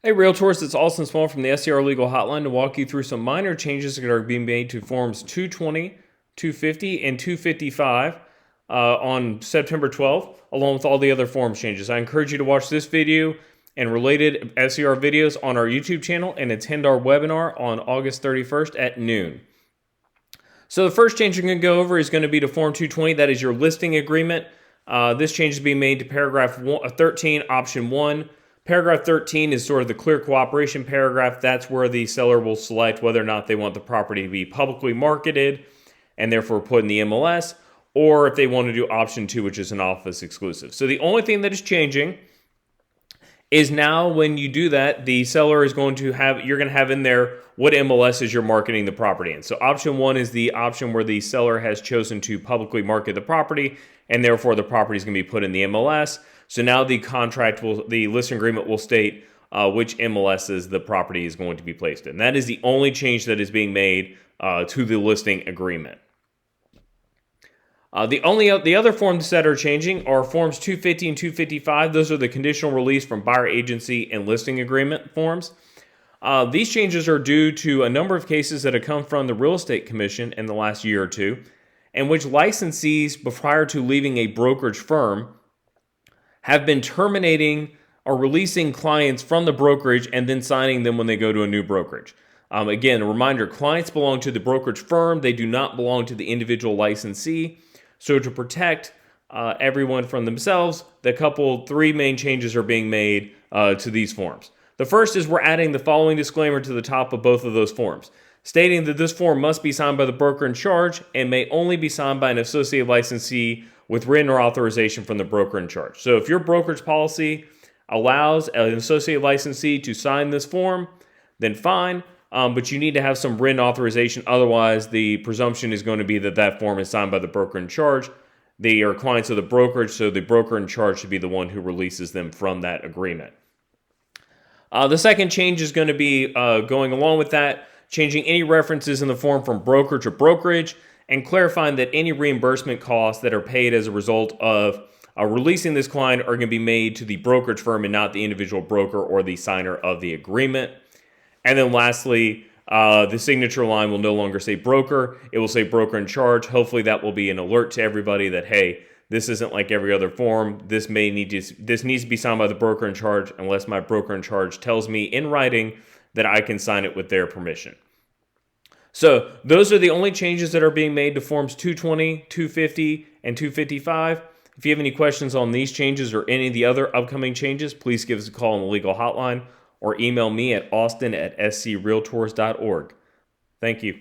Hey Realtors, it's Austin Smallwood from the SCR Legal Hotline to walk you through some minor changes that are being made to Forms 220, 250, and 255 on September 12th, along with all the other forms changes. I encourage you to watch this video and related SCR videos on our YouTube channel and attend our webinar on August 31st at noon. So the first change we're going to go over is going to be to Form 220. That is your listing agreement. This change is being made to paragraph 13, option 1. Paragraph 13 is sort of the clear cooperation paragraph. That's where the seller will select whether or not they want the property to be publicly marketed and therefore put in the MLS, or if they want to do option 2, which is an office exclusive. So the only thing that is changing is now when you do that, the seller is going to have, you're going to have in there what MLS is you're marketing the property in. So option 1 is the option where the seller has chosen to publicly market the property, and therefore the property is going to be put in the MLS. So now the listing agreement will state which MLSs the property is going to be placed in. That is the only change that is being made to the listing agreement. The other forms that are changing are Forms 250 and 255. Those are the conditional release from buyer agency and listing agreement forms. These changes are due to a number of cases that have come from the Real Estate Commission in the last year or two, in which licensees, prior to leaving a brokerage firm, have been terminating or releasing clients from the brokerage and then signing them when they go to a new brokerage. Again, a reminder, clients belong to the brokerage firm. They do not belong to the individual licensee. So to protect everyone from themselves, three main changes are being made to these forms. The first is we're adding the following disclaimer to the top of both of those forms, stating that this form must be signed by the broker in charge and may only be signed by an associated licensee with written or authorization from the broker in charge. So if your brokerage policy allows an associated licensee to sign this form, then fine, but you need to have some written authorization. Otherwise, the presumption is going to be that that form is signed by the broker in charge. They are clients of the brokerage, so the broker in charge should be the one who releases them from that agreement. The second change is going to be going along with that, changing any references in the form from broker to brokerage, and clarifying that any reimbursement costs that are paid as a result of releasing this client are going to be made to the brokerage firm and not the individual broker or the signer of the agreement. And then lastly, the signature line will no longer say broker. It will say broker in charge. Hopefully that will be an alert to everybody that, hey, this isn't like every other form. This needs to be signed by the broker in charge unless my broker in charge tells me in writing that I can sign it with their permission. So those are the only changes that are being made to Forms 220, 250, and 255. If you have any questions on these changes or any of the other upcoming changes, please give us a call on the legal hotline or email me at austin@screaltors.org. Thank you.